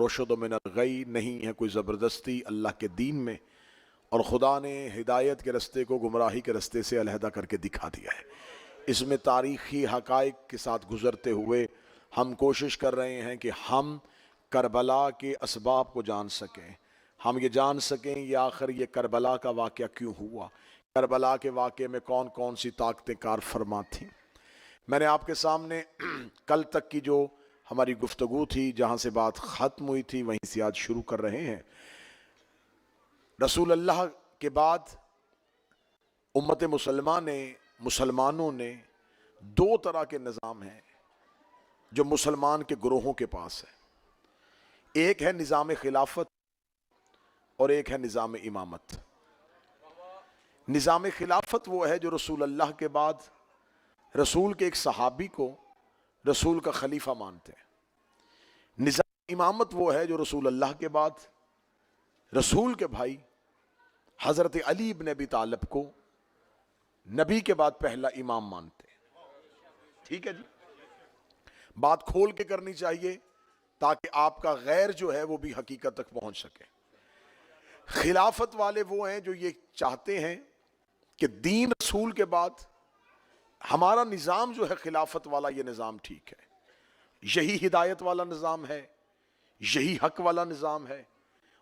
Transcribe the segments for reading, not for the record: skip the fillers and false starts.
रुशद मिनल गई, नहीं है कोई ज़बरदस्ती अल्लाह के दीन में, और खुदा ने हिदायत के रस्ते को गुमराही के रस्ते से अलहदा करके दिखा दिया है। इसमें तारीख़ी हक़ाइक़ के साथ गुज़रते हुए हम कोशिश कर रहे हैं कि हम करबला के असबाब को जान सकें, हम ये जान सकें ये आखिर ये करबला का वाक़या क्यों हुआ, करबला के वाक़े में कौन कौन सी ताकतें कार फरमा थीं। मैंने आपके सामने कल तक की जो हमारी गुफ्तगू थी, जहाँ से बात ख़त्म हुई थी, वहीं से आज शुरू कर रहे हैं। रसूल अल्लाह के बाद उम्मत मुसलमानों ने दो तरह के निज़ाम हैं जो मुसलमान के ग्रोहों के पास है। एक है निज़ाम खिलाफत और एक है निज़ाम इमामत। निज़ाम खिलाफत वो है जो रसूल अल्लाह के बाद रसूल के एक सहाबी को रसूल का खलीफा मानते हैं। निज़ाम इमामत वो है जो रसूल अल्लाह के बाद रसूल के भाई हज़रत अली इब्न अबी तालिब को नबी के बाद पहला इमाम मानते हैं। ठीक है जी, बात खोल के करनी चाहिए ताकि आपका गैर जो है वो भी हकीकत तक पहुंच सके। खिलाफत वाले वो हैं जो ये चाहते हैं कि दीन रसूल के बाद हमारा निज़ाम जो है खिलाफत वाला, ये निज़ाम ठीक है, यही हिदायत वाला निज़ाम है, यही हक वाला निज़ाम है,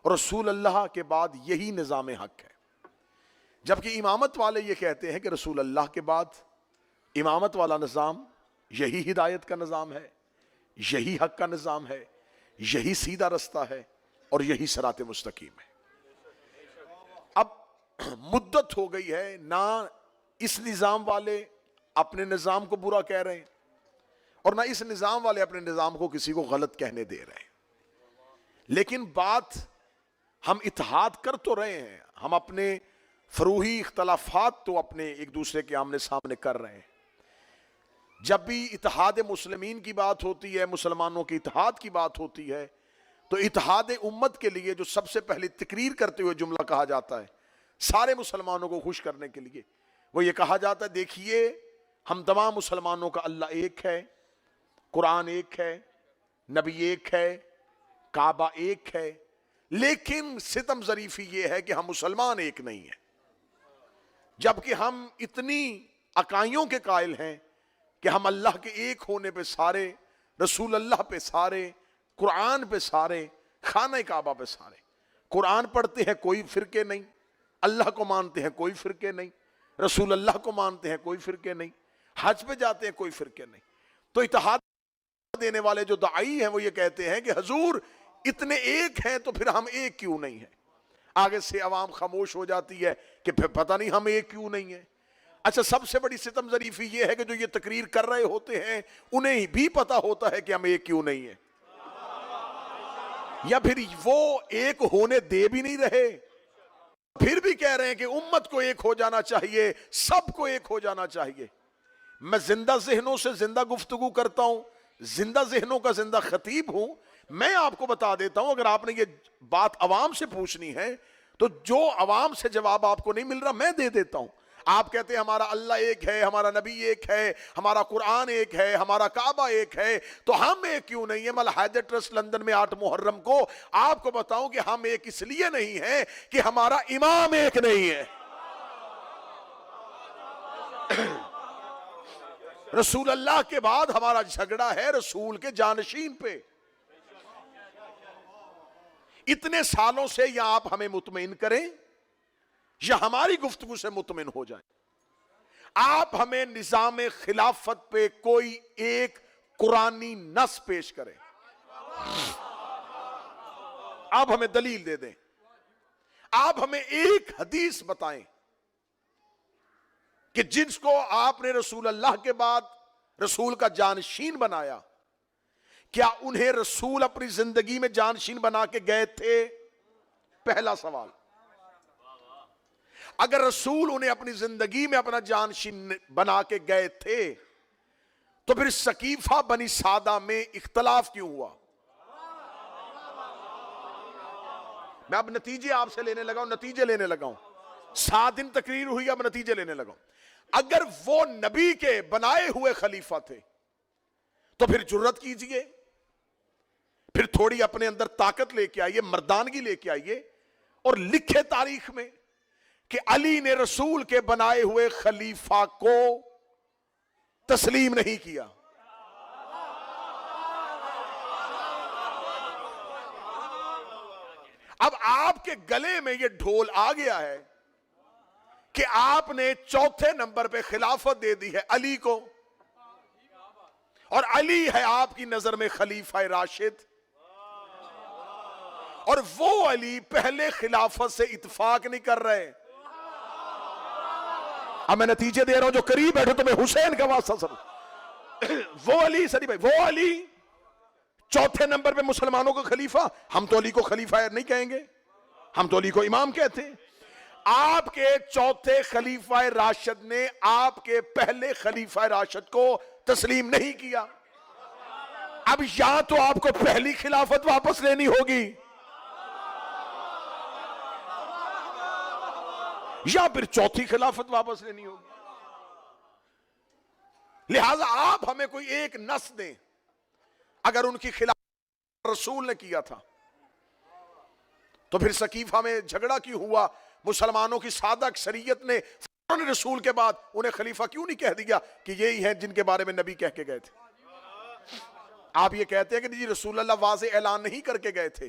और रसूल अल्लाह के बाद यही निज़ाम हक है। जबकि इमामत वाले ये कहते हैं कि रसूल अल्लाह के बाद इमामत वाला निज़ाम यही हिदायत का निज़ाम है, यही हक का निज़ाम है, यही सीधा रास्ता है और यही सराते मुस्तकीम है। अब मुद्दत हो गई है, ना इस निज़ाम वाले अपने निज़ाम को बुरा कह रहे हैं और ना इस निज़ाम वाले अपने निज़ाम को किसी को गलत कहने दे रहे हैं। लेकिन बात हम इत्तेहाद कर तो रहे हैं, हम अपने फरूही इख्तलाफात तो अपने एक दूसरे के आमने सामने कर रहे हैं। जब भी इत्तेहाद मुस्लिमीन की बात होती है, मुसलमानों के इत्तेहाद की बात होती है, तो इत्तेहाद उम्मत के लिए जो सबसे पहले तकरीर करते हुए जुमला कहा जाता है सारे मुसलमानों को खुश करने के लिए, वो ये कहा जाता है, देखिए हम तमाम मुसलमानों का अल्लाह एक है, कुरान एक है, नबी एक है, काबा एक है, लेकिन सितम ज़रीफ़ी ये है कि हम मुसलमान एक नहीं है। जबकि हम इतनी अकाइयों के कायल हैं कि हम अल्लाह के एक होने पे सारे, रसूल अल्लाह पे सारे, कुरान पे सारे, खाना काबा पे सारे। कुरान पढ़ते हैं कोई फिरके नहीं, अल्लाह को मानते हैं कोई फिरके नहीं, रसूल अल्लाह को मानते हैं कोई फिरके नहीं, हज पे जाते हैं कोई फिरके नहीं। तो इत्तेहाद देने वाले जो दाई हैं वो ये कहते हैं कि हजूर इतने एक हैं तो फिर हम एक क्यों नहीं है। आगे से अवाम खामोश हो जाती है कि फिर पता नहीं हम एक क्यों नहीं है। अच्छा, सबसे बड़ी सितम ज़रीफ़ी ये है कि जो ये तकरीर कर रहे होते हैं उन्हें भी पता होता है कि हम एक क्यों नहीं है, या फिर वो एक होने दे भी नहीं रहे, फिर भी कह रहे हैं कि उम्मत को एक हो जाना चाहिए, सबको एक हो जाना चाहिए। मैं जिंदा ज़हनों से जिंदा गुफ्तगू करता हूं, जिंदा ज़हनों का जिंदा खतीब हूं। मैं आपको बता देता हूं, अगर आपने ये बात अवाम से पूछनी है तो जो अवाम से जवाब आपको नहीं मिल रहा मैं दे देता हूं। आप कहते हैं हमारा अल्लाह एक है, हमारा नबी एक है, हमारा कुरान एक है, हमारा काबा एक है, तो हम एक क्यों नहीं है। मल हैदर ट्रस्ट लंदन में 8 मुहर्रम को आपको बताऊं कि हम एक इसलिए नहीं है कि हमारा इमाम एक नहीं है। रसूल अल्लाह के बाद हमारा झगड़ा है रसूल के जानशीन पे। इतने सालों से या आप हमें मुतमईन करें या हमारी गुफ्तगू से मुतमईन हो जाएं। आप हमें निजाम खिलाफत पे कोई एक कुरानी नस पेश करें, आप हमें दलील दे दें, आप हमें एक हदीस बताएं कि जिसको आपने रसूल अल्लाह के बाद रसूल का जानशीन बनाया, क्या उन्हें रसूल अपनी जिंदगी में जानशीन बना के गए थे? पहला सवाल। अगर रसूल उन्हें अपनी जिंदगी में अपना जानशीन बना के गए थे तो फिर सकीफा बनी सादा में इख्तलाफ क्यों हुआ? मैं अब नतीजे आपसे लेने लगा हूं, नतीजे लेने लगा हूं। 7 दिन तकरीर हुई, अब नतीजे लेने लगा हूं। अगर वो नबी के बनाए हुए खलीफा थे तो फिर जुर्रत कीजिए, फिर थोड़ी अपने अंदर ताकत लेके आइए, मर्दानगी लेके आइए और लिखे तारीख में कि अली ने रसूल के बनाए हुए खलीफा को तस्लीम नहीं किया। अब आपके गले में यह ढोल आ गया है कि आपने चौथे नंबर पे खिलाफत दे दी है अली को, और अली है आपकी नजर में खलीफा राशिद, और वो अली पहले खिलाफत से इत्तेफाक नहीं कर रहे। अब मैं नतीजे दे रहा हूं, जो करीब बैठो तो मैं हुसैन का वास्ता सब। वो अली सरी भाई, वो अली चौथे नंबर पे मुसलमानों का खलीफा। हम तो अली को खलीफा नहीं कहेंगे, हम तो अली को इमाम कहते हैं। आपके चौथे खलीफा राशिद ने आपके पहले खलीफा राशिद को तस्लीम नहीं किया। अब या तो आपको पहली खिलाफत वापस लेनी होगी या फिर चौथी खिलाफत वापस लेनी होगी। लिहाजा आप हमें कोई एक नस दें, अगर उनकी खिलाफत रसूल ने किया था तो फिर सकीफा में झगड़ा क्यों हुआ? मुसलमानों की सादा अक्सरियत ने रसूल के बाद उन्हें खलीफा क्यों नहीं कह दिया कि यही हैं जिनके बारे में नबी कह के गए थे? आप ये कहते हैं कि जी रसूल अल्लाह वाज़े ऐलान नहीं करके गए थे,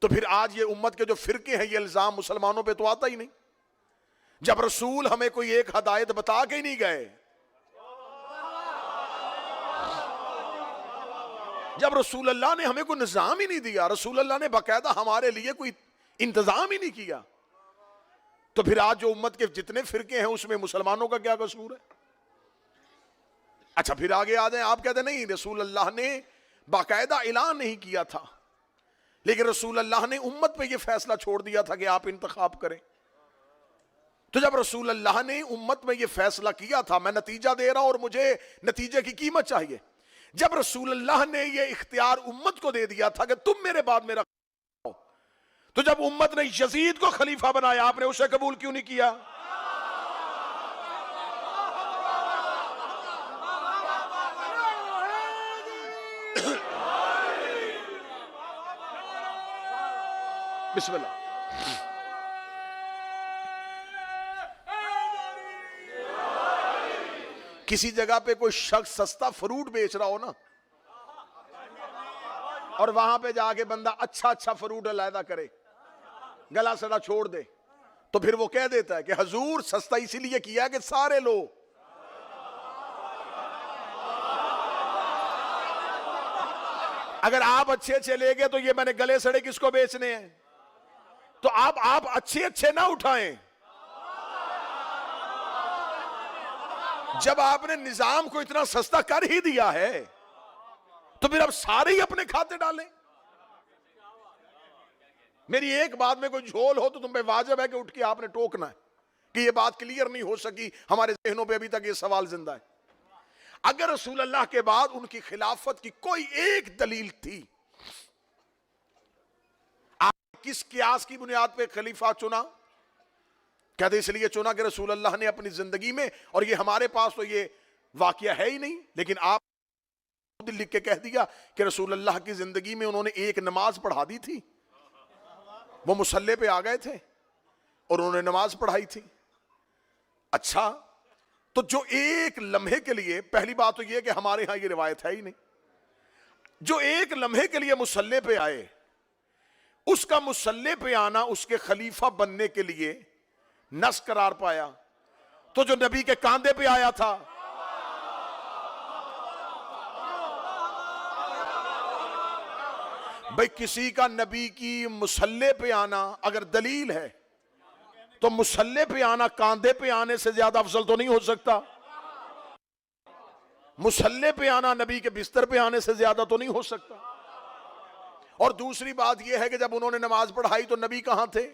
तो फिर आज ये उम्मत के जो फिरके हैं ये इल्जाम मुसलमानों पे तो आता ही नहीं। जब रसूल हमें कोई एक हदायत बता के ही नहीं गए, जब रसूल अल्लाह ने हमें कोई निजाम ही नहीं दिया, रसूल अल्लाह ने बाकायदा हमारे लिए कोई इंतजाम ही नहीं किया, तो फिर आज जो उम्मत के जितने फिरके हैं उसमें मुसलमानों का क्या कसूर है? अच्छा, फिर आगे आ जाए, आप कहते नहीं रसूल अल्लाह ने बाकायदा ऐलान नहीं किया था, लेकिन रसूल अल्लाह ने उम्मत पे यह फैसला छोड़ दिया था कि आप इंतखाब करें। तो जब रसूल अल्लाह ने उम्मत में यह फैसला किया था, मैं नतीजा दे रहा हूं और मुझे नतीजे की कीमत चाहिए। जब रसूल अल्लाह ने यह इख्तियार उम्मत को दे दिया था कि तुम मेरे बाद मेरा, तो जब उम्मत ने यजीद को खलीफा बनाया, आपने उसे कबूल क्यों नहीं किया? बिस्मिल्लाह। किसी जगह पे कोई शख्स सस्ता फ्रूट बेच रहा हो ना, और वहां पे जाके बंदा अच्छा अच्छा फ्रूट अलहदा करे, गला सड़ा छोड़ दे, तो फिर वो कह देता है कि हजूर सस्ता इसीलिए किया कि सारे लो। अगर आप अच्छे अच्छे ले गए तो ये मैंने गले सड़े किसको बेचने हैं? तो आप अच्छे अच्छे ना उठाएं। जब आपने निजाम को इतना सस्ता कर ही दिया है तो फिर अब सारे ही अपने खाते डालें। मेरी एक बात में कोई झोल हो तो तुम पे वाजिब है कि उठ के आपने टोकना है कि यह बात क्लियर नहीं हो सकी, हमारे जहनों पे अभी तक यह सवाल जिंदा है। अगर रसूल अल्लाह के बाद उनकी खिलाफत की कोई एक दलील थी, आप किस कियास की बुनियाद पे खलीफा चुना? कहते इसलिए चुना कि रसूल अल्लाह ने अपनी जिंदगी में, और ये हमारे पास तो ये वाकया है ही नहीं, लेकिन आप लिख के कह दिया कि रसूल अल्लाह की जिंदगी में उन्होंने एक नमाज पढ़ा दी थी, वो मुसल्ले पे आ गए थे और उन्होंने नमाज पढ़ाई थी। अच्छा, तो जो एक लम्हे के लिए, पहली बात तो यह कि हमारे यहां ये रिवायत है ही नहीं, जो एक लम्हे के लिए मुसल्ले पे आए, उसका मुसल्ले पे आना उसके खलीफा बनने के लिए नस करार पाया। तो जो नबी के कांधे पे आया था, भाई किसी का नबी की मुसल्ले पे आना अगर दलील है तो मुसल्ले पे आना कांधे पे आने से ज्यादा अफजल तो नहीं हो सकता। मुसल्ले पे आना नबी के बिस्तर पे आने से ज्यादा तो नहीं हो सकता। और दूसरी बात यह है कि जब उन्होंने नमाज पढ़ाई तो नबी कहां थे?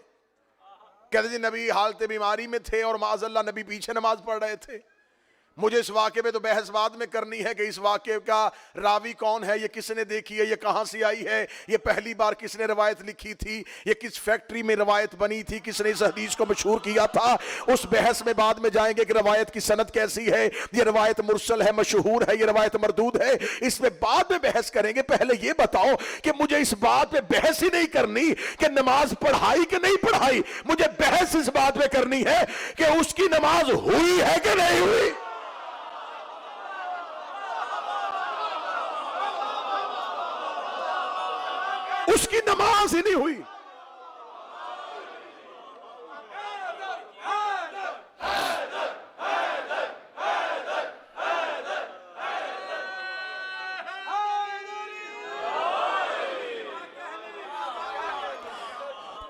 कहते जी नबी हालत बीमारी में थे और माज़अल्लाह नबी पीछे नमाज पढ़ रहे थे। मुझे इस वाक्य पे तो बहस बाद में करनी है कि इस वाक्य का रावी कौन है, ये किसने देखी है, ये कहां से आई है, ये पहली बार किसने रवायत लिखी थी, ये किस फैक्ट्री में रवायत बनी थी, किसने इस हदीस को मशहूर किया था। उस बहस में बाद में जाएंगे कि रवायत की सनद कैसी है, ये रवायत मुरसल है, मशहूर है, ये रवायत मरदूद है, इसमें बाद में बहस करेंगे। पहले ये बताओ कि मुझे इस बात पे बहस ही नहीं करनी कि नमाज पढ़ाई कि नहीं पढ़ाई, मुझे बहस इस बात पे करनी है कि उसकी नमाज हुई है कि नहीं हुई। उसकी नमाज ही नहीं हुई।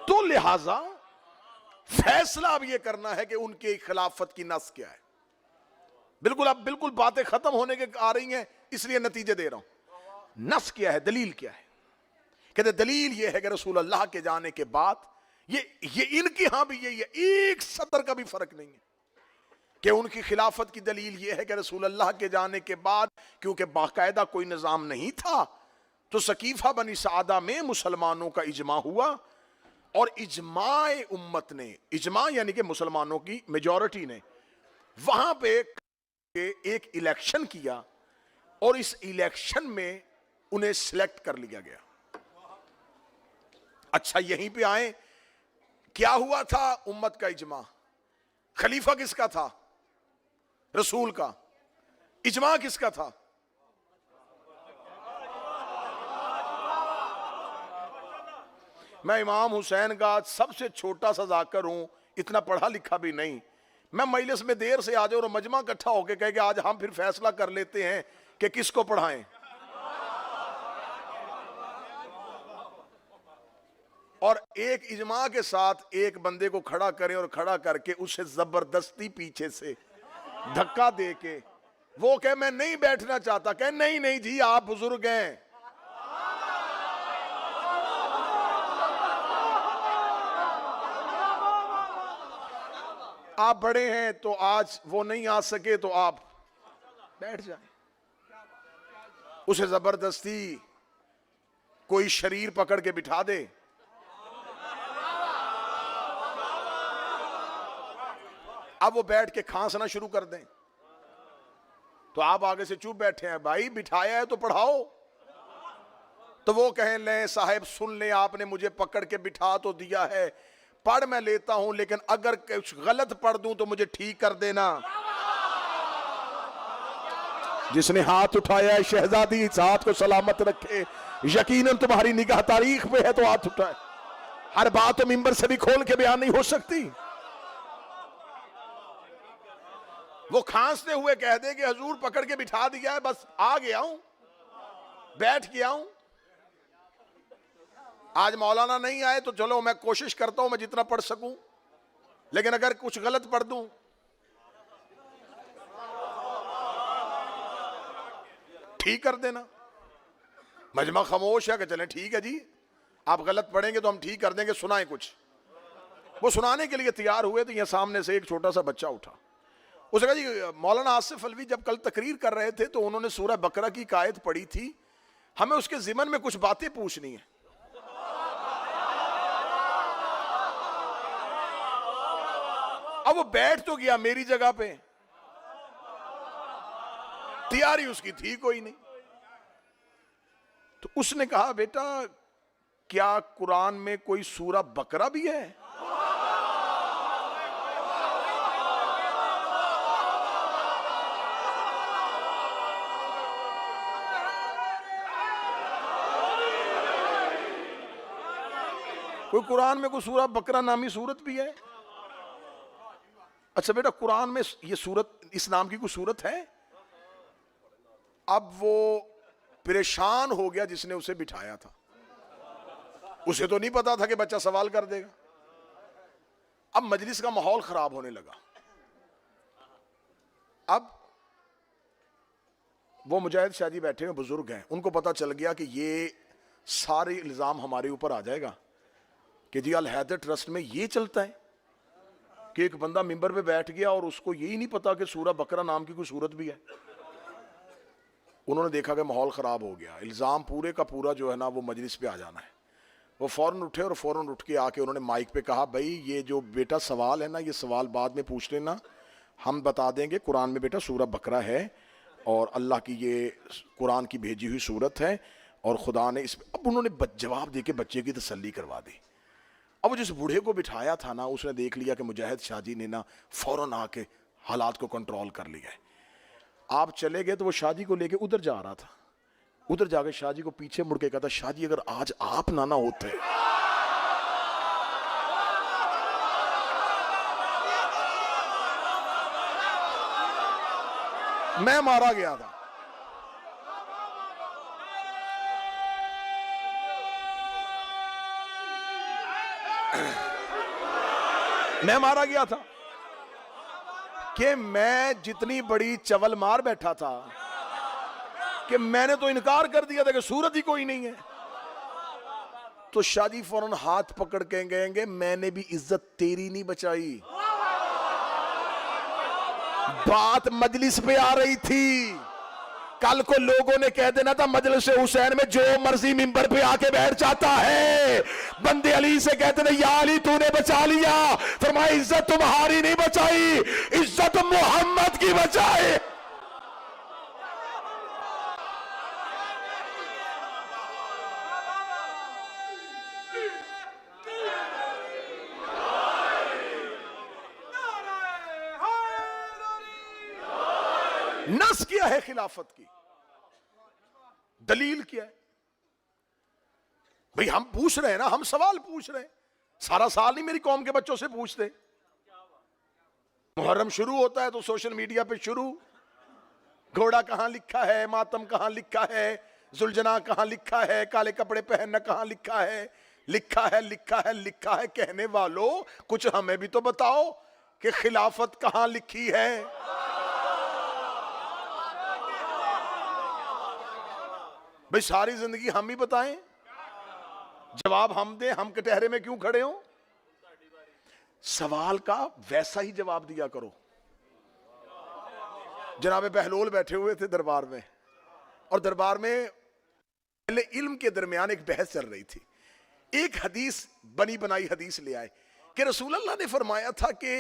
तो लिहाजा फैसला अब यह करना है कि उनके खिलाफत की नस क्या है। बिल्कुल अब बिल्कुल बातें खत्म होने के आ रही हैं, इसलिए नतीजे दे रहा हूं। नस क्या है, दलील क्या है। कहते दलील यह है कि रसूल अल्लाह के जाने के बाद ये इनके यहां भी यही है, एक सतर का भी फर्क नहीं है कि उनकी खिलाफत की दलील यह है कि रसूल अल्लाह के जाने के बाद क्योंकि बाकायदा कोई निजाम नहीं था, तो सकीफा बनी सादा में मुसलमानों का इजमा हुआ और इजमाए उम्मत ने, इजमा यानी कि मुसलमानों की मेजॉरिटी ने वहां पे एक इलेक्शन किया और इस इलेक्शन में उन्हें सिलेक्ट कर लिया गया। अच्छा यहीं पे आए, क्या हुआ था, उम्मत का इजमा। खलीफा किसका था, रसूल का। इजमा किसका था, मैं इमाम हुसैन का सबसे छोटा सा जाकर हूं, इतना पढ़ा लिखा भी नहीं। मैं मजलिस में देर से आ जाऊं और मजमा इकट्ठा होकर कहे कि आज हम फिर फैसला कर लेते हैं कि किसको पढ़ाएं। और एक इजमा के साथ एक बंदे को खड़ा करें और खड़ा करके उसे जबरदस्ती पीछे से धक्का दे के वो कहे मैं नहीं बैठना चाहता, कहे नहीं नहीं जी आप बुजुर्ग हैं, आप बड़े हैं, तो आज वो नहीं आ सके तो आप बैठ जाएं। उसे जबरदस्ती कोई शरीर पकड़ के बिठा दे, अब वो बैठ के खांसना शुरू कर दें, तो आप आगे से चुप बैठे हैं, भाई बिठाया है तो पढ़ाओ। तो वो कहें ले साहब सुन ले, आपने मुझे पकड़ के बिठा तो दिया है, पढ़ मैं लेता हूं, लेकिन अगर कुछ गलत पढ़ दूं तो मुझे ठीक कर देना। जिसने हाथ उठाया है शहजादी इस हाथ को सलामत रखे, यकीनन तुम्हारी निगाह तारीख में है तो हाथ उठाए। हर बात तो मिंबर से भी खोल के बयान नहीं हो सकती। वो खांसते हुए कह दे कि हजूर पकड़ के बिठा दिया है, बस आ गया हूं, बैठ गया हूं, आज मौलाना नहीं आए तो चलो मैं कोशिश करता हूं मैं जितना पढ़ सकूं, लेकिन अगर कुछ गलत पढ़ दूं ठीक कर देना। मजमा खामोश है कि चलें ठीक है जी, आप गलत पढ़ेंगे तो हम ठीक कर देंगे, सुनाएं कुछ। वो सुनाने के लिए तैयार हुए तो यहां सामने से एक छोटा सा बच्चा उठा, उसने कहा जी मौलाना आसिफ अलवी जब कल तकरीर कर रहे थे तो उन्होंने सूरह बकरा की आयत पढ़ी थी, हमें उसके ज़िमन में कुछ बातें पूछनी है। अब वो बैठ तो गया मेरी जगह पे, तैयारी उसकी थी कोई नहीं। तो उसने कहा बेटा क्या कुरान में कोई सूरह बकरा भी है? कोई कुरान में कोई सूरह बकरा नामी सूरत भी है? अच्छा बेटा कुरान में ये सूरत, इस नाम की कोई सूरत है? अब वो परेशान हो गया जिसने उसे बिठाया था, उसे तो नहीं पता था कि बच्चा सवाल कर देगा। अब मजलिस का माहौल खराब होने लगा। अब वो मुजाहिद शाह जी बैठे हुए बुजुर्ग हैं, उनको पता चल गया कि ये सारे इल्जाम हमारे ऊपर आ जाएगा कि जी अल हैदर ट्रस्ट में ये चलता है, कि एक बंदा मिंबर पे बैठ गया और उसको यही नहीं पता कि सूरह बकरा नाम की कोई सूरत भी है। उन्होंने देखा कि माहौल ख़राब हो गया, इल्ज़ाम पूरे का पूरा जो है ना वो मजलिस पे आ जाना है। वो फ़ौरन उठे और फ़ौरन उठ के आके उन्होंने माइक पे कहा, भाई ये जो बेटा सवाल है ना, ये सवाल बाद में पूछ लेना, हम बता देंगे कुरान में बेटा सूरह बकरा है और अल्लाह की ये कुरान की भेजी हुई सूरत है और खुदा ने इस। अब उन्होंने जवाब दे के बच्चे की तसल्ली करवा दी। अब वो जिस बूढ़े को बिठाया था ना, उसने देख लिया कि मुजाहिद शाहजी ने ना फ़ौरन आके हालात को कंट्रोल कर लिया है। आप चले गए तो वो शाहजी को लेके उधर जा रहा था, उधर जाके शाहजी को पीछे मुड़ के कहता, शाहजी अगर आज आप ना होते, मैं मारा गया था। मैं मारा गया था कि मैं जितनी बड़ी चवल मार बैठा था कि मैंने तो इनकार कर दिया था कि सूरत ही कोई नहीं है। तो शादी फौरन हाथ पकड़ के कहेंगे, मैंने भी इज्जत तेरी नहीं बचाई। बात मजलिस पे आ रही थी, कल को लोगों ने कह देना था मजलिस हुसैन में जो मर्जी मिंबर पे आके बैठ जाता है। बंदे अली से कहते ना, या अली तूने बचा लिया, फरमाया इज्जत तुम्हारी नहीं बचाई, इज्जत मोहम्मद की बचाए। नस क्या है खिलाफत की, दलील क्या है? भाई हम पूछ रहे हैं ना, हम सवाल पूछ रहे हैं, सारा साल नहीं मेरी कौम के बच्चों से पूछते। मुहर्रम शुरू होता है तो सोशल मीडिया पे शुरू, घोड़ा कहां लिखा है, मातम कहां लिखा है, जुलजना कहां लिखा है, काले कपड़े पहनना कहां लिखा है, लिखा है लिखा है लिखा है। कहने वालों कुछ हमें भी तो बताओ कि खिलाफत कहां लिखी है। भाई सारी जिंदगी हम ही बताएं, जवाब हम दें, हम कटहरे में क्यों खड़े हो? सवाल का वैसा ही जवाब दिया करो। जनाब बहलोल बैठे हुए थे दरबार में, और दरबार में पहले इल्म के दरमियान एक बहस चल रही थी। एक हदीस बनी बनाई हदीस ले आए कि रसूल अल्लाह ने फरमाया था कि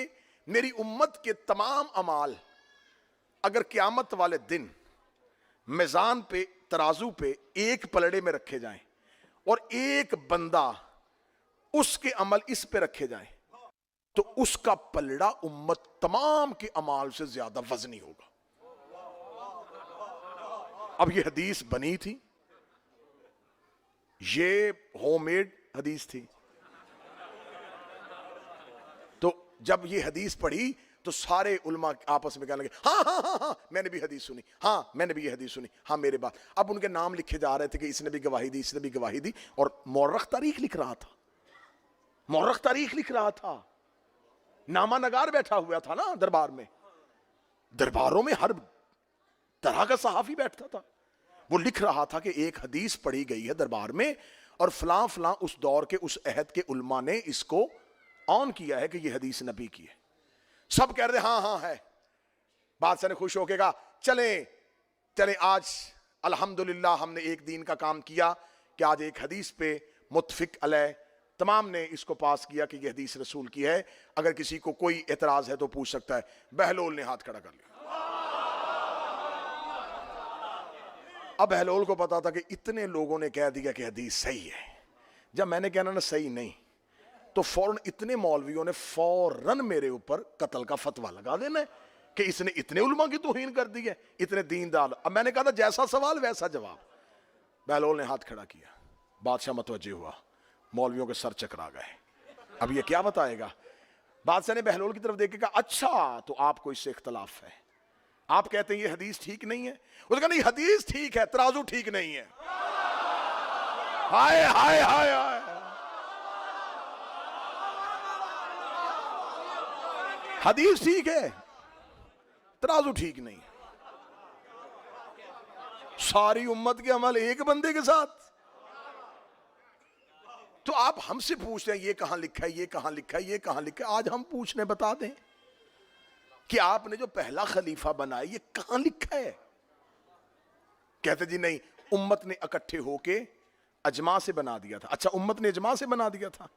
मेरी उम्मत के तमाम अमाल अगर क़यामत वाले दिन मिजान पे, तराजू पे एक पलड़े में रखे जाएं और एक बंदा उसके अमल इस पे रखे जाएं तो उसका पलड़ा उम्मत तमाम के अमाल से ज्यादा वजनी होगा। अब ये हदीस बनी थी, ये होममेड हदीस थी। तो जब ये हदीस पढ़ी तो सारे उलमा आपस में कहने लगे, हाँ हाँ हाँ हाँ मैंने भी हदीस सुनी, हाँ मैंने भी ये हदीस सुनी, हाँ मेरे बात। अब उनके नाम लिखे जा रहे थे कि इसने भी गवाही दी, इसने भी गवाही दी, और मौरख तारीख लिख रहा था, मौरख तारीख लिख रहा था। नामा नगार बैठा हुआ था ना दरबार में, दरबारों में हर तरह का सहाफी बैठता था। वो लिख रहा था कि एक हदीस पढ़ी गई है दरबार में और फलां फलां उस दौर के उस अहद के उलमा ने इसको ऑन किया है कि ये हदीस नबी की है। सब कह रहे हाँ हाँ है। बादशाह ने खुश होके कहा, चले चले आज अल्हम्दुलिल्लाह हमने एक दिन का काम किया कि आज एक हदीस पे मुत्फिक अलैह तमाम ने इसको पास किया कि यह हदीस रसूल की है, अगर किसी को कोई एतराज है तो पूछ सकता है। बहलोल ने हाथ खड़ा कर लिया। अब बहलोल को पता था कि इतने लोगों ने कह दिया कि हदीस सही है। जब मैंने कहना ना सही नहीं, तो फौरन इतने मौलवियों ने फौरन मेरे ऊपर कत्ल का फतवा लगा देना है कि इसने इतने उलमा की तौहीन कर दी है, इतने दीनदार। अब मैंने कहा था जैसा सवाल वैसा जवाब। बहलोल ने हाथ खड़ा किया, बादशाह मतवज्जे हुआ, मौलवियों के सर चकरा गए। अब ये क्या बताएगा? बादशाह ने बहलोल की तरफ देख के कहा, अच्छा तो आपको इससे इख्तलाफ है, आप कहते हैं ये हदीस ठीक नहीं है। उसने कहा नहीं हदीस ठीक है, तराजू ठीक नहीं है। हाय हाय हाय हाय, हदीस ठीक है, तराजू ठीक नहीं। सारी उम्मत के अमल एक बंदे के साथ। तो आप हमसे पूछ रहे हैं ये कहां लिखा है, ये कहां लिखा है, ये कहां लिखा है। आज हम पूछने बता दें कि आपने जो पहला खलीफा बनाया ये कहां लिखा है। कहते जी नहीं, उम्मत ने इकट्ठे होके अजमा से बना दिया था। अच्छा, उम्मत ने अजमा से बना दिया था।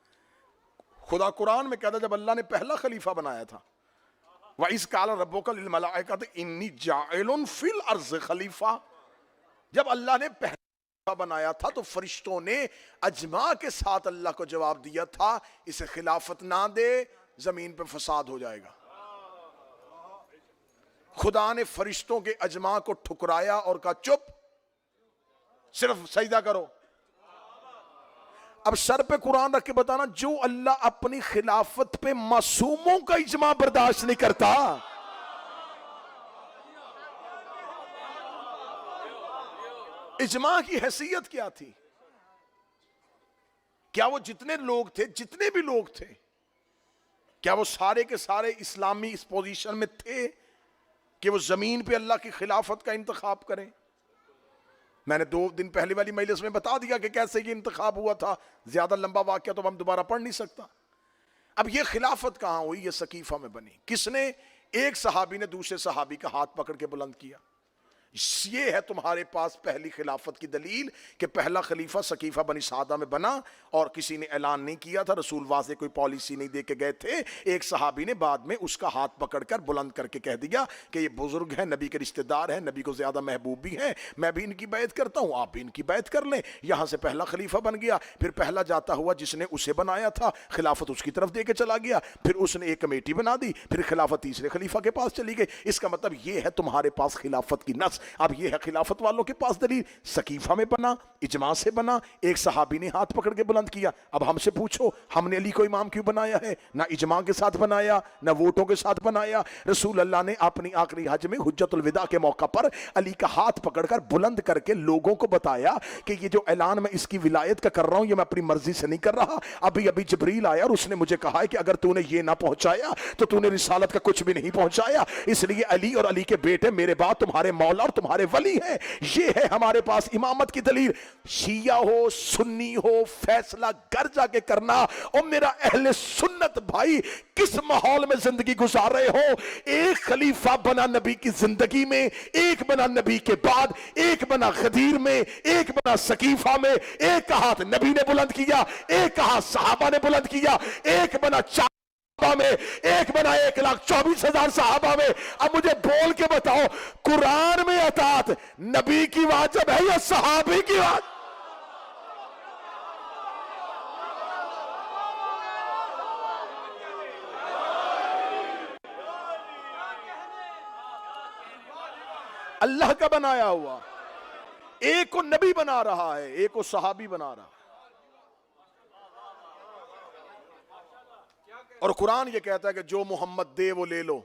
खुदा कुरान में कहता जब अल्लाह ने पहला खलीफा बनाया था, वइस काल रब्बुका लिल मलाइकति इन्नी जाइलुन फिल अर्ज़ खलीफा, जब अल्लाह ने पहला बनाया था तो फरिश्तों ने अजमा के साथ अल्लाह को जवाब दिया था, इसे खिलाफत ना दे, जमीन पे फसाद हो जाएगा। खुदा ने फरिश्तों के अजमा को ठुकराया और कहा चुप, सिर्फ सजदा करो। अब सर पे कुरान रख के बताना, जो अल्लाह अपनी खिलाफत पे मासूमों का इजमा बर्दाश्त नहीं करता, इजमा की हैसियत क्या थी? क्या वो जितने लोग थे, जितने भी लोग थे, क्या वो सारे के सारे इस्लामी इस पोजीशन में थे कि वो जमीन पे अल्लाह की खिलाफत का इंतखाब करें? मैंने 2 दिन पहले वाली मजलिस में बता दिया कि कैसे ये इंतखाब हुआ था। ज्यादा लंबा वाक्य तो हम दोबारा पढ़ नहीं सकता। अब ये खिलाफत कहां हुई? ये सकीफा में बनी। किसने? एक सहाबी ने दूसरे सहाबी का हाथ पकड़ के बुलंद किया। ये है तुम्हारे पास पहली खिलाफत की दलील कि पहला खलीफा सकीफा बनी सादा में बना और किसी ने ऐलान नहीं किया था, रसूल वाज़े कोई पॉलिसी नहीं दे के गए थे। एक सहाबी ने बाद में उसका हाथ पकड़कर बुलंद करके कह दिया कि ये बुजुर्ग हैं, नबी के रिश्तेदार हैं, नबी को ज्यादा महबूब भी हैं, मैं भी इनकी बैत करता हूं, आप भी इनकी बैत कर लें। यहां से पहला खलीफा बन गया। फिर पहला जाता हुआ जिसने उसे बनाया था खिलाफत उसकी तरफ दे के चला गया। फिर उसने एक कमेटी बना दी, फिर खिलाफत तीसरे खलीफा के पास चली गई। इसका मतलब ये है तुम्हारे पास खिलाफत की नस। अब ये है खिलाफत वालों के पास दलील, सकीफा में बना, इजमा से बना, एक सहाबी ने हाथ पकड़ के बुलंद किया। अब हमसे पूछो हमने अली को इमाम क्यों बनाया है? ना इजमा के साथ बनाया, ना वोटों के साथ बनाया। रसूल अल्लाह ने अपनी आखिरी हज में हुज्जतुल विदा के मौका पर अली का हाथ पकड़कर बुलंद करके लोगों को बताया कि ये जो ऐलान मैं इसकी विलायत का कर रहा हूं ये मैं अपनी मर्जी से नहीं कर रहा। अभी अभी जिब्रील आया और उसने मुझे कहा है कि अगर तूने ये ना पहुंचाया तो तूने रिसालत का कुछ भी नहीं पहुंचाया। इसलिए अली और अली के बेटे मेरे बाद तुम्हारे मौला और तुम्हारे वली है। ये है हमारे पास इमामत की दलील। शिया हो सुन्नी हो फैसला घर जाके करना। और मेरा अहले सुन्नत भाई किस माहौल में जिंदगी गुजार रहे हो? एक खलीफा बना नबी की जिंदगी में, एक बना नबी के बाद, एक बना गदीर में, एक बना सकीफा में। एक का हाथ नबी ने बुलंद किया, एक का हाथ सहाबा ने बुलंद किया, एक बना में, एक बना 1,24,000 सहाबा में। अब मुझे बोल के बताओ कुरान में अतात नबी की वाजिब है या सहाबी की वाजिब? अल्लाह का बनाया हुआ। एक को नबी बना रहा है, एक को सहाबी बना रहा है। और कुरान ये कहता है कि जो मोहम्मद दे वो ले लो,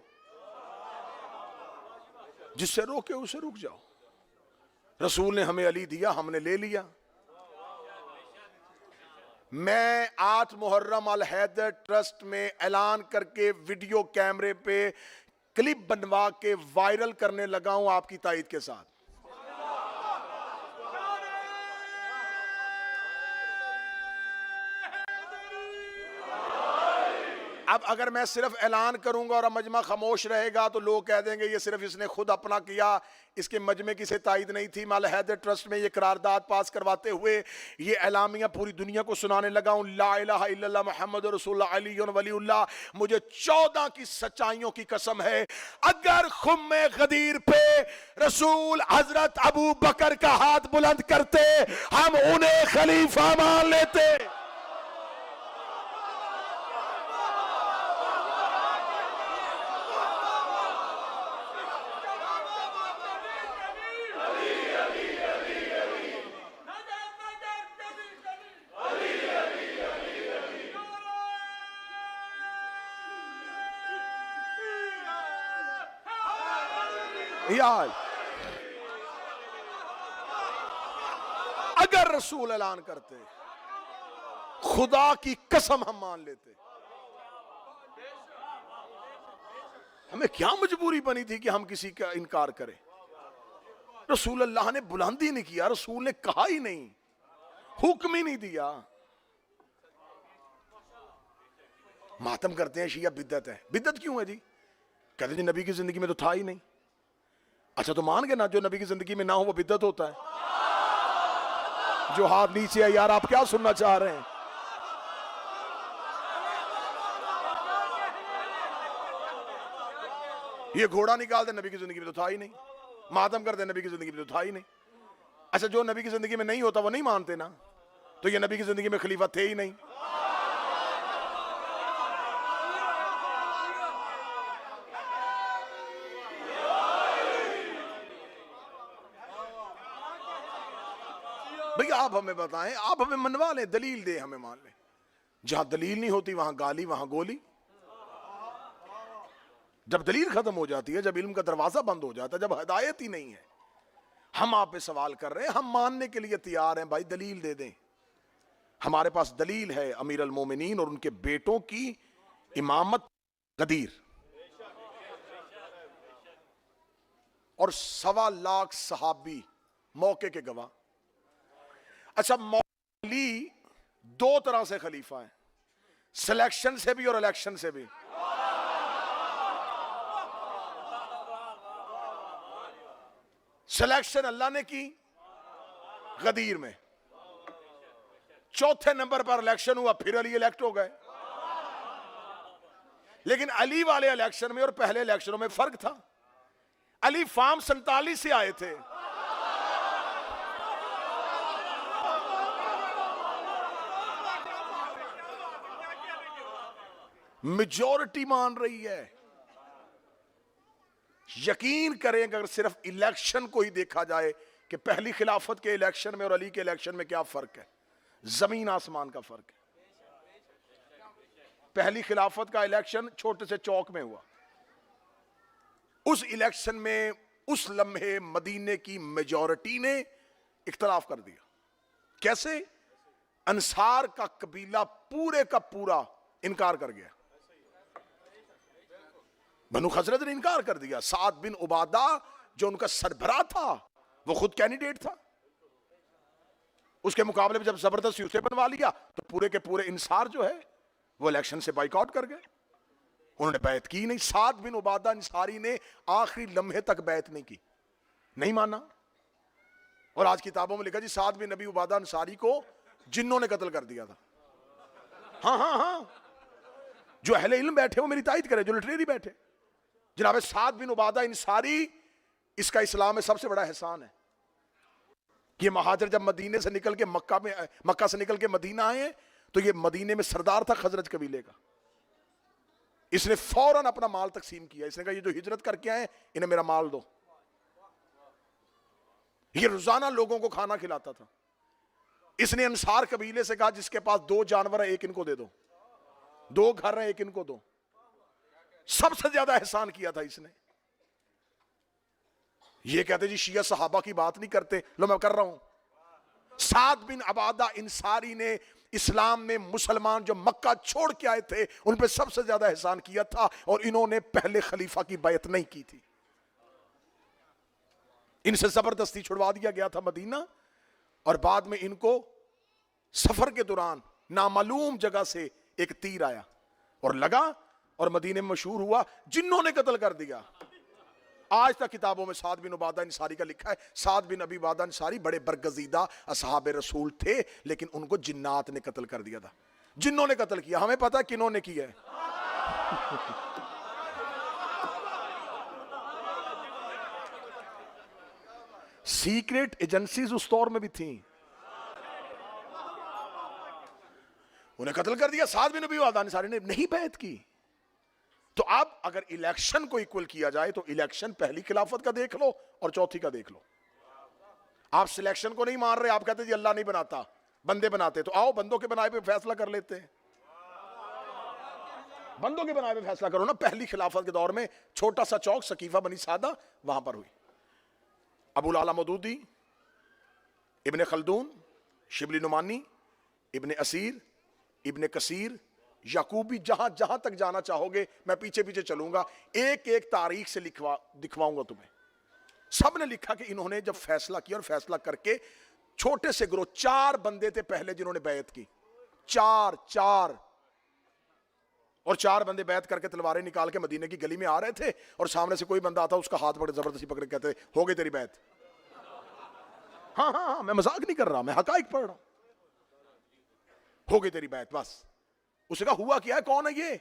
जिससे रोके उसे रुक जाओ। रसूल ने हमें अली दिया, हमने ले लिया। मैं 8 मुहर्रम अल हैदर ट्रस्ट में ऐलान करके वीडियो कैमरे पे क्लिप बनवा के वायरल करने लगा हूं आपकी ताईद के साथ। अब अगर मैं सिर्फ ऐलान करूंगा और मजमा खामोश रहेगा तो लोग कह देंगे ये सिर्फ इसने खुद अपना किया, इसके मजमे की से ताईद नहीं थी। मैं अल हैदर ट्रस्ट में ये करारदाद पास करवाते हुए ये एलामिया पूरी दुनिया को सुनाने लगा हूं, ला इलाहा इल्लल्लाह मुहम्मद रसूलुल्लाह अली वलीउल्लाह। मुझे 14 की सच्चाइयों की कसम है, अगर खुम्मे गदीर पे रसूल हजरत अबू बकर का हाथ बुलंद करते हम उन्हें खलीफा मान लेते। यार अगर रसूल ऐलान करते खुदा की कसम हम मान लेते। हमें क्या मजबूरी बनी थी कि हम किसी का इनकार करें? रसूल अल्लाह ने बुलंद ही नहीं किया, रसूल ने कहा ही नहीं, हुक्म ही नहीं दिया। मातम करते हैं शिया बिद्दत है। बिद्दत क्यों है जी? कहते जी नबी की जिंदगी में तो था ही नहीं। अच्छा तो मान गए ना, जो नबी की जिंदगी में ना हो वो बिद्दत होता है। जो हाथ नीचे है यार, आप क्या सुनना चाह रहे हैं? ये घोड़ा निकाल दे नबी की जिंदगी में तो था ही नहीं, मातम कर दे नबी की जिंदगी में तो था ही नहीं। अच्छा जो नबी की जिंदगी में नहीं होता वो नहीं मानते ना, तो ये नबी की जिंदगी में खलीफा थे ही नहीं। भैया आप हमें बताएं, आप हमें मनवा लें, दलील दे, हमें मान लें। जहां दलील नहीं होती वहां गाली, वहां गोली। जब दलील खत्म हो जाती है, जब इल्म का दरवाजा बंद हो जाता है, जब हिदायत ही नहीं है, हम आप पे सवाल कर रहे हैं, हम मानने के लिए तैयार हैं, भाई दलील दे दें। हमारे पास दलील है अमीर अल मोमिनीन और उनके बेटों की इमामत गदीर, और 1.25 लाख सहाबी मौके के गवाह। अच्छा मौली 2 तरह से खलीफा है, सिलेक्शन से भी और इलेक्शन से भी। सिलेक्शन अल्लाह ने की गदीर में, चौथे नंबर पर इलेक्शन हुआ, फिर अली इलेक्ट हो गए। लेकिन अली वाले इलेक्शन में और पहले इलेक्शनों में फर्क था। अली फार्म 47 से आए थे, मेजॉरिटी मान रही है। यकीन करें अगर सिर्फ इलेक्शन को ही देखा जाए कि पहली खिलाफत के इलेक्शन में और अली के इलेक्शन में क्या फर्क है, जमीन आसमान का फर्क है। पहली खिलाफत का इलेक्शन छोटे से चौक में हुआ, उस इलेक्शन में उस लम्हे मदीने की मेजॉरिटी ने इख्तलाफ कर दिया। कैसे? अंसार का कबीला पूरे का पूरा इनकार कर गया, बनु खजरत ने इनकार कर दिया। साद बिन उबादा जो उनका सरबराह था वो खुद कैंडिडेट था, उसके मुकाबले में जब जबरदस्ती उसे बनवा लिया तो पूरे के पूरे इंसार जो है वो इलेक्शन से बाइकआउट कर गए, उन्होंने बैत की नहीं। साद बिन उबादा अंसारी ने आखिरी लम्हे तक बैत नहीं की, नहीं माना। और आज किताबों में लिखा जी साद बिन नबी उबादा अंसारी को जिन्नों ने कत्ल कर दिया था। हाँ हाँ हाँ, जो अहले इल्म बैठे वो मेरी तायद करे, जो लिटरेरी बैठे। जनाब साद बिन उबादा अंसारी, इसका इस्लाम में सबसे बड़ा एहसान है। ये महाजर जब मदीने से निकल के मक्का से निकल के मदीना आए तो ये मदीने में सरदार था खजरज कबीले का। इसने फौरन अपना माल तकसीम किया, इसने कहा ये जो हिजरत करके आए इन्हें मेरा माल दो। ये रोजाना लोगों को खाना खिलाता था। इसने अंसार कबीले से कहा जिसके पास 2 जानवर है एक इनको दे दो, 2 घर है एक इनको दो। सबसे ज्यादा एहसान किया था इसने। ये कहते जी शिया सहाबा की बात नहीं करते, लो मैं कर रहा हूं। साद बिन अबादा इंसारी ने इस्लाम में मुसलमान जो मक्का छोड़ के आए थे उन पे सबसे ज्यादा एहसान किया था, और इन्होंने पहले खलीफा की बैत नहीं की थी। इनसे जबरदस्ती छुड़वा दिया गया था मदीना, और बाद में इनको सफर के दौरान नामालूम जगह से एक तीर आया और लगा और मदीने में मशहूर हुआ, जिन्होंने कत्ल कर दिया। आज तक किताबों में साद बिन उबादा अंसारी का लिखा है, साद बिन अबी उबादा अंसारी बड़े बरगजीदा असहाबे रसूल थे, लेकिन उनको जिन्नात ने कत्ल कर दिया था। जिन्हों ने कत्ल किया, हमें पता है किन्होंने किया है। सीक्रेट एजेंसीज उस दौर में भी थी, उन्हें कत्ल कर दिया। साद बिन अबी उबादा अंसारी ने नहीं बैत की। तो अब अगर इलेक्शन को इक्वल किया जाए तो इलेक्शन पहली खिलाफत का देख लो और चौथी का देख लो। आप सिलेक्शन को नहीं मान रहे, आप कहते जी अल्लाह नहीं बनाता बंदे बनाते, तो आओ बंदों के बनाए पे फैसला कर लेते हैं। बंदों के बनाए पे फैसला करो ना। पहली खिलाफत के दौर में छोटा सा चौक सकीफा बनी सादा, वहां पर हुई। अबुल आला मौदूदी, इब्ने खल्दून, शिबली नुमानी, इब्ने असीर, इब्ने कसीर, याकूबी, जहां जहां तक जाना चाहोगे मैं पीछे पीछे चलूंगा, एक एक तारीख से दिखवाऊंगा तुम्हें। सब ने लिखा कि इन्होंने जब फैसला किया और फैसला करके छोटे से ग्रोह 4 बंदे थे पहले जिन्होंने बैत की, 4 और 4 बंदे बैत करके तलवारें निकाल के मदीने की गली में आ रहे थे, और सामने से कोई बंदा आता, उसका हाथ पकड़ जबरदस्ती पकड़ के कहते, हो गई तेरी बैत। हाँ हाँ हाँ, मैं मजाक नहीं कर रहा, मैं हकाइक पढ़ रहा हूं। हो गई तेरी बैत, बस। उसने कहा हुआ क्या है, कौन है ये,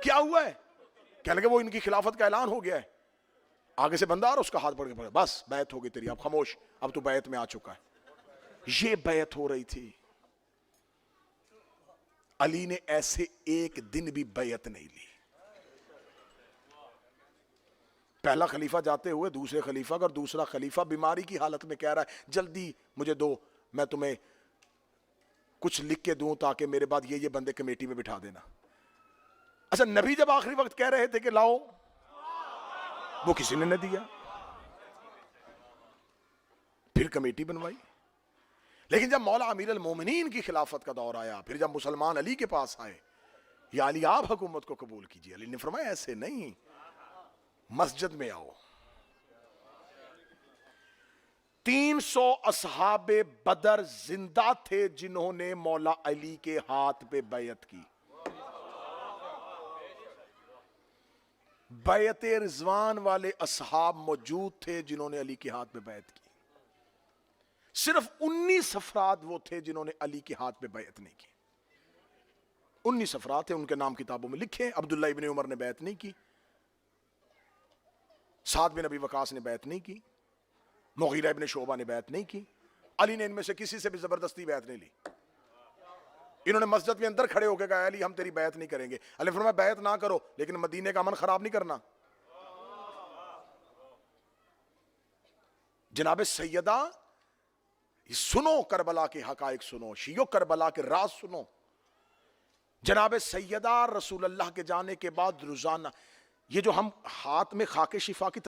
क्या हुआ है? कहने लगे वो इनकी खिलाफत का ऐलान हो गया है। आगे से बंदा आ रहा, उसका हाथ पकड़ के पकड़, बस बैत हो गई तेरी, अब खामोश, अब तू बैत में आ चुका है। ये बैत हो रही थी। अली ने ऐसे एक दिन भी बैत नहीं ली। पहला खलीफा जाते हुए दूसरे खलीफा का, और दूसरा खलीफा बीमारी की हालत में कह रहा है जल्दी मुझे दो, मैं तुम्हें कुछ लिख के दूं ताकि मेरे बाद ये बंदे कमेटी में बिठा देना। अच्छा, नबी जब आखिरी वक्त कह रहे थे कि लाओ, वो किसी ने न दिया, फिर कमेटी बनवाई। लेकिन जब मौला अमीर अल मोमिनीन की खिलाफत का दौर आया, फिर जब मुसलमान अली के पास आए, या अली आप हुकूमत को कबूल कीजिए, अली ने फरमाया ऐसे नहीं, मस्जिद में आओ। 300 असहाबे बदर जिंदा थे जिन्होंने मौला अली के हाथ पे बैयत की। बैयत रिजवान वाले असहाब मौजूद थे जिन्होंने अली के हाथ पे बैयत की। सिर्फ 19 अफराद वो थे जिन्होंने अली के हाथ पे बैयत नहीं की। 19 अफराद थे, उनके नाम किताबों में लिखे। अब्दुल्ला इब्ने उमर ने बैयत नहीं की, साद बिन अबी वकास ने बैयत नहीं की, मुगीरा इब्ने शोबा ने बैयत नहीं की। अली ने इनमें से किसी से भी जबरदस्ती बैयत नहीं ली। इन्होंने मस्जिद के अंदर खड़े होकर कहा अली हम तेरी बैयत नहीं करेंगे। अली फरमाया बैयत ना करो, लेकिन मदीने का अमन खराब नहीं करना। जनाबे सैयदा, सुनो करबला के हकायक सुनो, शियो करबला के राज सुनो। जनाबे सैयदा रसूलुल्लाह के जाने के बाद रोजाना ये जो हम हाथ में खाके शिफा की